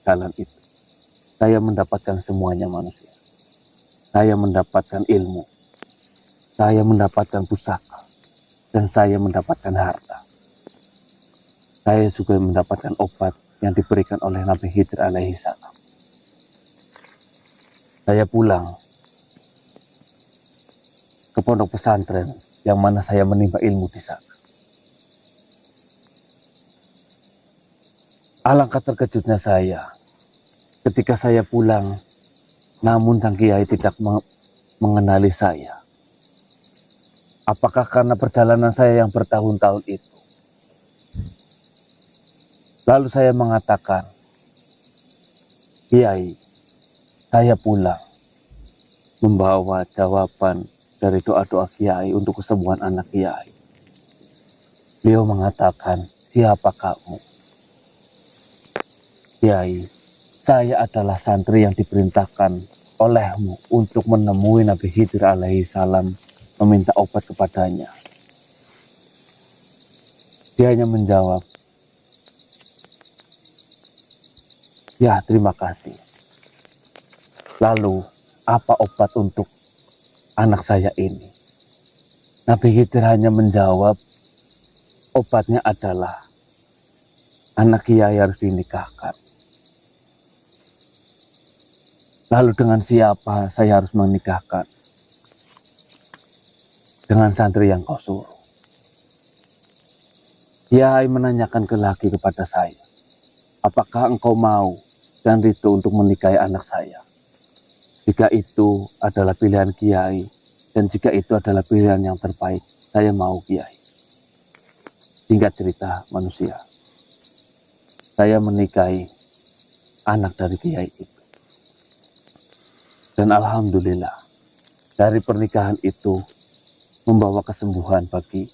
jalan itu. Saya mendapatkan semuanya manusia. Saya mendapatkan ilmu. Saya mendapatkan pusaka. Dan saya mendapatkan harta. Saya juga mendapatkan obat yang diberikan oleh Nabi Khidir alaihi salam. Saya pulang ke pondok pesantren yang mana saya menimba ilmu di sana. Alangkah terkejutnya saya ketika saya pulang, namun sang kiai tidak mengenali saya. Apakah karena perjalanan saya yang bertahun-tahun itu? Lalu saya mengatakan, Kiai, saya pulang membawa jawaban dari doa-doa Kiai untuk kesembuhan anak Kiai. Beliau mengatakan, siapa kamu? Kiai, saya adalah santri yang diperintahkan olehmu untuk menemui Nabi Khidir alaihi salam, meminta obat kepadanya. Dia hanya menjawab, ya terima kasih. Lalu apa obat untuk anak saya ini? Nabi Khidir hanya menjawab, obatnya adalah anak Kiai harus dinikahkan. Lalu dengan siapa saya harus menikahkan? Dengan santri yang kau suruh. Kiai menanyakan lagi kepada saya, apakah engkau mau dan ridho untuk menikahi anak saya? Jika itu adalah pilihan Kiai, dan jika itu adalah pilihan yang terbaik, saya mau Kiai. Singkat cerita manusia, saya menikahi anak dari Kiai itu. Dan alhamdulillah, dari pernikahan itu membawa kesembuhan bagi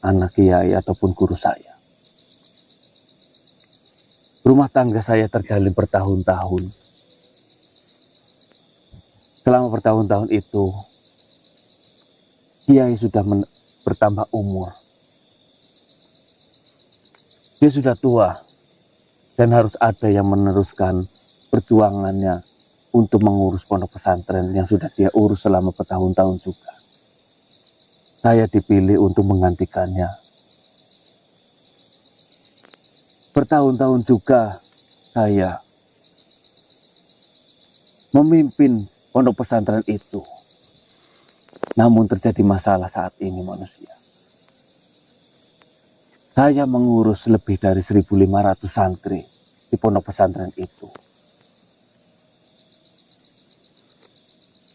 anak Kiai ataupun guru saya. Rumah tangga saya terjalin bertahun-tahun. Selama bertahun-tahun itu, Kiai sudah bertambah umur. Dia sudah tua dan harus ada yang meneruskan perjuangannya untuk mengurus pondok pesantren yang sudah dia urus selama bertahun-tahun juga. Saya dipilih untuk menggantikannya. Bertahun-tahun juga saya memimpin pondok pesantren itu. Namun terjadi masalah saat ini manusia. Saya mengurus lebih dari 1.500 santri di pondok pesantren itu.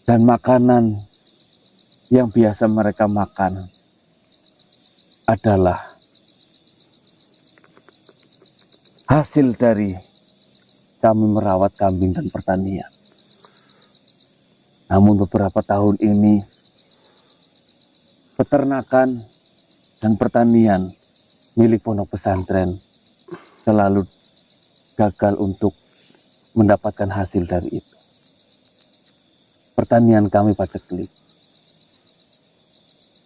Dan makanan yang biasa mereka makan adalah hasil dari kami merawat kambing dan pertanian. Namun beberapa tahun ini, peternakan dan pertanian milik pondok pesantren selalu gagal untuk mendapatkan hasil dari itu. Pertanian kami paceklik.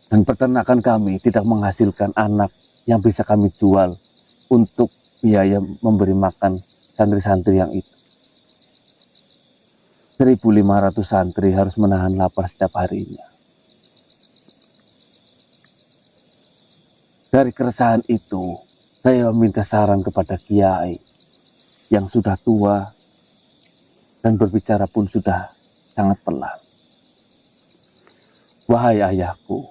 Dan peternakan kami tidak menghasilkan anak yang bisa kami jual untuk biaya memberi makan santri-santri yang itu. 1.500 santri harus menahan lapar setiap harinya. Dari keresahan itu, saya meminta saran kepada Kiai yang sudah tua dan berbicara pun sudah sangat pelan. Wahai ayahku,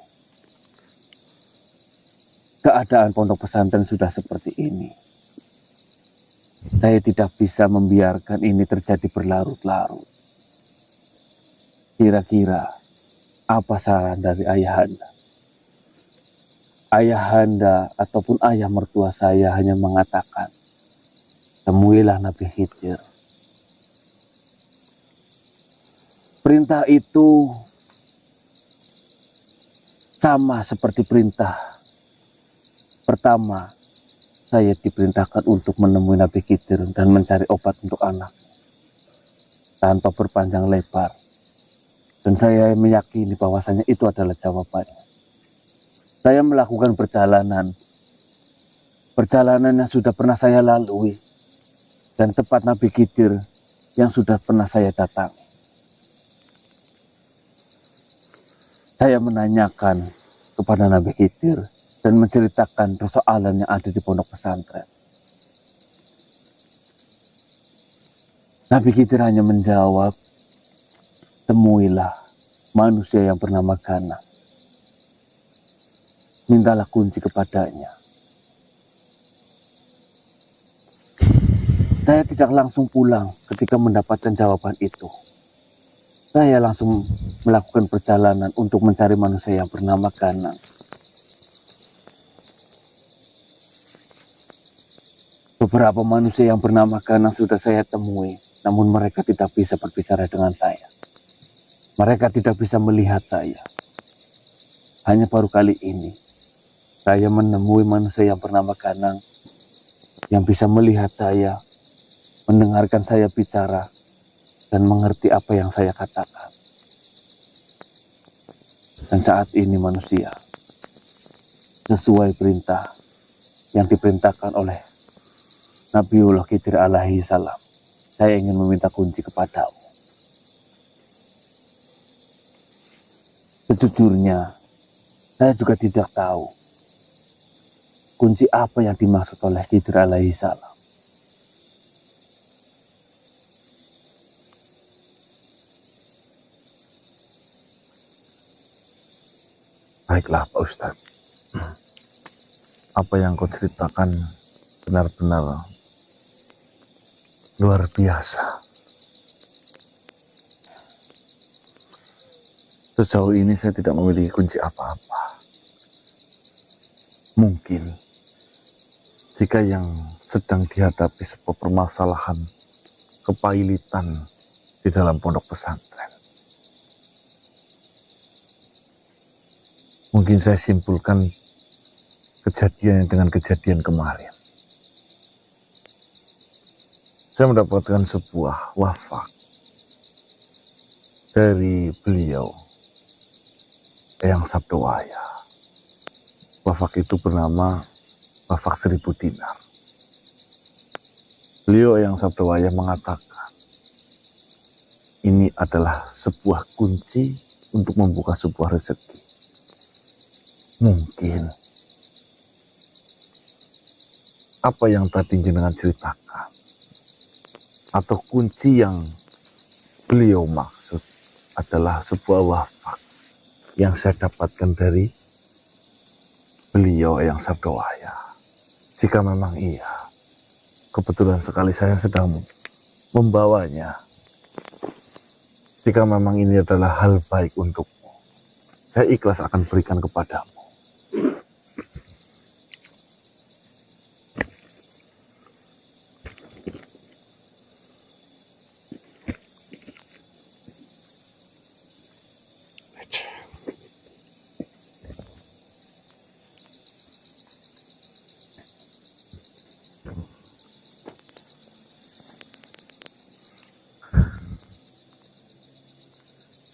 keadaan pondok pesantren sudah seperti ini. Saya tidak bisa membiarkan ini terjadi berlarut-larut. Kira-kira apa saran dari ayahanda? Ayahanda ataupun ayah mertua saya hanya mengatakan, temuilah Nabi Khidir. Perintah itu sama seperti perintah pertama. Saya diperintahkan untuk menemui Nabi Khidir dan mencari obat untuk anak. Tanpa berpanjang lebar. Dan saya meyakini bahwasanya itu adalah jawabannya. Saya melakukan perjalanan yang sudah pernah saya lalui. dan tempat Nabi Khidir yang sudah pernah saya datangi. Saya menanyakan kepada Nabi Khidir dan menceritakan persoalan yang ada di pondok pesantren. Nabi Khidir hanya menjawab, temuilah manusia yang bernama Gana. Mintalah kunci kepadanya. Saya tidak langsung pulang ketika mendapatkan jawaban itu. Saya langsung melakukan perjalanan untuk mencari manusia yang bernama Gana. Beberapa manusia yang bernama Gana sudah saya temui, namun mereka tidak bisa berbicara dengan saya. Mereka tidak bisa melihat saya. Hanya baru kali ini, saya menemui manusia yang bernama Ganang, yang bisa melihat saya, mendengarkan saya bicara, dan mengerti apa yang saya katakan. Dan saat ini manusia, sesuai perintah yang diperintahkan oleh Nabiullah Khidir alaihi salam, saya ingin meminta kunci kepadamu. Sejujurnya, saya juga tidak tahu kunci apa yang dimaksud oleh Khidir alaihi salam. Baiklah Pak Ustadz, apa yang kau ceritakan benar-benar luar biasa. Sejauh ini saya tidak memiliki kunci apa-apa. Mungkin jika yang sedang dihadapi sebuah permasalahan kepailitan di dalam pondok pesantren, mungkin saya simpulkan kejadian dengan kejadian kemarin. Saya mendapatkan sebuah wafak dari beliau, Eyang Sabdowaya. Wafak itu bernama wafak 1000 dinar. Beliau Eyang Sabdowaya mengatakan, ini adalah sebuah kunci untuk membuka sebuah rezeki. Mungkin apa yang tadi jenengan ceritakan atau kunci yang beliau maksud adalah sebuah wafak yang saya dapatkan dari beliau Eyang Sabdowaya. Jika memang iya, kebetulan sekali saya sedang membawanya. Jika memang ini adalah hal baik untukmu, saya ikhlas akan berikan kepadamu.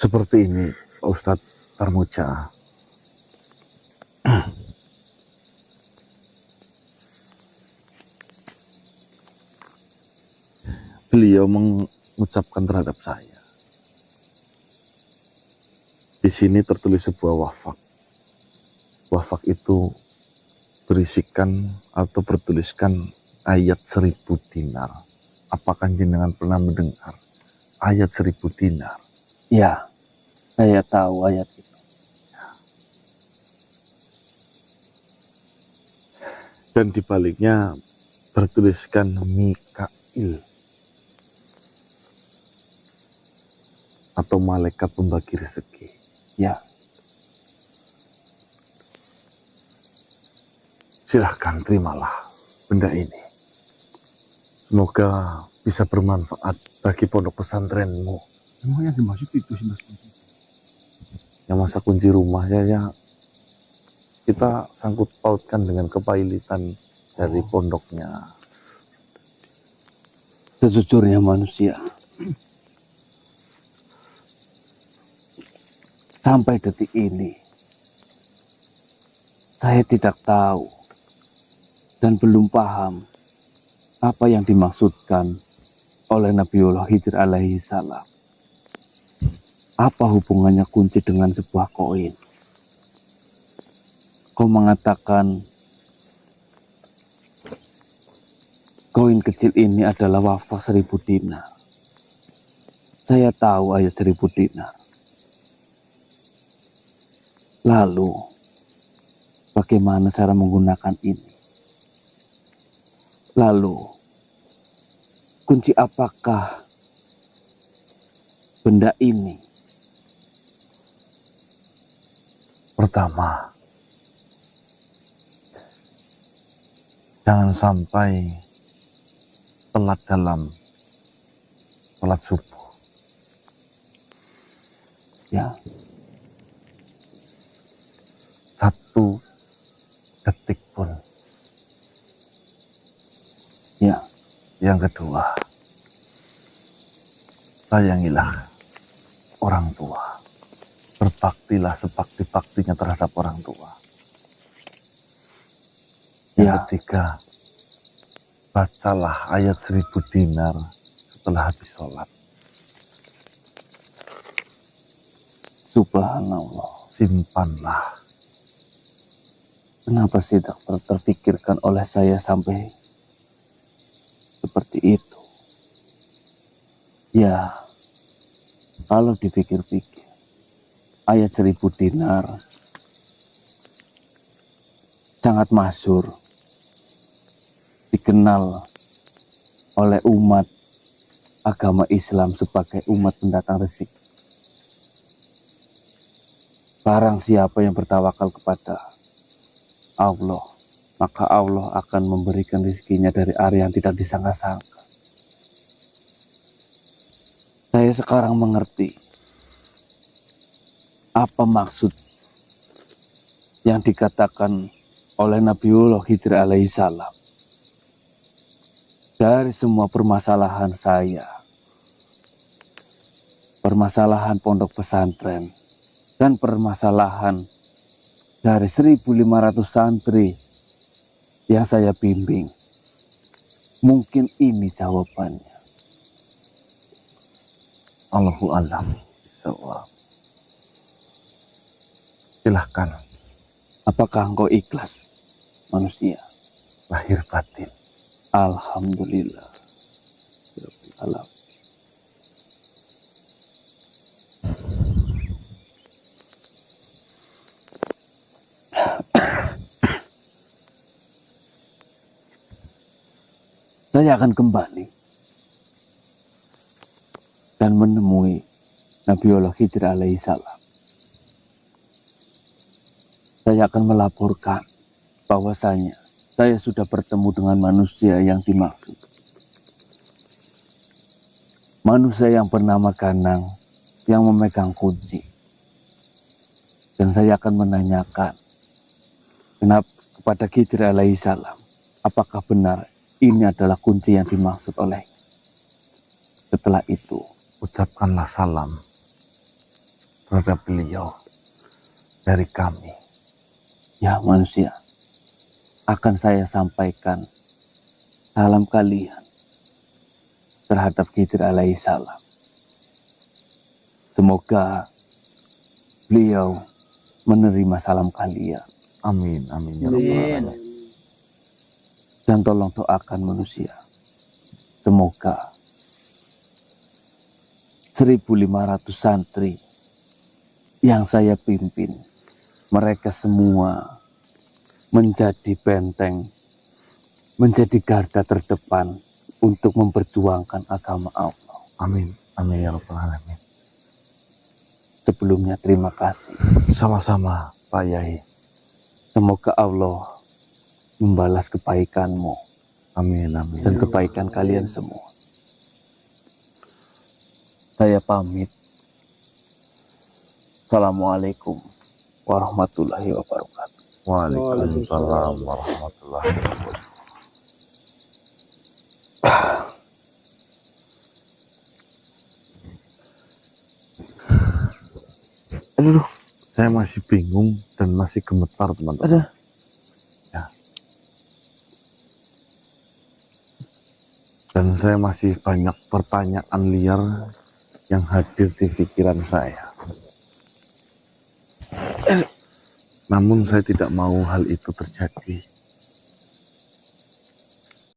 Seperti ini Pak Ustadz Tarmuja. Beliau mengucapkan terhadap saya. Di sini tertulis sebuah wafak. Wafak itu berisikan atau bertuliskan ayat 1000 dinar. Apakah jenengan pernah mendengar ayat 1000 dinar? Ya, saya tahu ayat itu. Dan di baliknya bertuliskan Mikail atau malaikat pembagi rezeki. Ya, silahkan terimalah benda ini. Semoga bisa bermanfaat bagi pondok pesantrenmu. Emang yang dimaksud itu sih Mas? Yang masa kunci rumahnya ya kita sangkut pautkan dengan kepailitan dari pondoknya. sejujurnya manusia, sampai detik ini, saya tidak tahu dan belum paham apa yang dimaksudkan oleh Nabiullah Khidir alaihi salam? Apa hubungannya kunci dengan sebuah koin? Kau mengatakan koin kecil ini adalah wakaf 1000 dinar. Saya tahu ayat 1000 dinar. Lalu, bagaimana cara menggunakan ini? Lalu, kunci apakah benda ini? Pertama, jangan sampai telat dalam sholat subuh. Ya, 1 detik pun. ya, Yang kedua, sayangilah orang tua. Berbaktilah sebakti-baktinya terhadap orang tua. Yang ya. ketiga, bacalah ayat 1000 dinar setelah habis sholat. Subhanallah. Simpanlah. Kenapa tidak terpikirkan oleh saya sampai seperti itu? Ya, kalau dipikir-pikir, ayat 1000 dinar sangat masyhur, dikenal oleh umat agama Islam sebagai umat pendatang rezeki. Barang siapa yang bertawakal kepada Allah, maka Allah akan memberikan rezekinya dari arah yang tidak disangka-sangka. Saya sekarang mengerti apa maksud yang dikatakan oleh Nabiullah Khidir alaihi salam. Dari semua permasalahan saya, permasalahan pondok pesantren, dan permasalahan dari 1.500 santri yang saya bimbing, mungkin ini jawabannya. Allahu a'lam bishawab. Silahkan, Apakah engkau ikhlas, manusia? lahir batin. Alhamdulillah. Alam. Saya akan kembali dan menemui Nabiullah Khidir alaihi salam. Saya akan melaporkan bahwasanya saya sudah bertemu dengan manusia yang dimaksud. Manusia yang bernama Ganang yang memegang kunci. Dan saya akan menanyakan kepada Khidir alaihi salam, apakah benar ini adalah kunci yang dimaksud oleh. Setelah itu, Ucapkanlah salam terhadap beliau dari kami. ya manusia, akan saya sampaikan salam kalian terhadap Khidir alaihi salam. Semoga beliau menerima salam kalian. Amin, amin ya rabbal alamin. Dan tolong doakan manusia. Semoga 1.500 santri yang saya pimpin, mereka semua menjadi benteng, menjadi garda terdepan untuk memperjuangkan agama Allah. Amin, amin ya rabbal alamin. Sebelumnya terima kasih. Sama-sama Pak Yai. Semoga Allah membalas kebaikanmu Amin, amin. dan kebaikan kalian semua. Saya pamit. Assalamualaikum warahmatullahi wabarakatuh. Waalaikumsalam warahmatullahi wabarakatuh. Aduh, saya masih bingung dan masih gemetar teman-teman. Ada. Ya. Dan saya masih banyak pertanyaan liar yang hadir di pikiran saya. Namun saya tidak mau hal itu terjadi.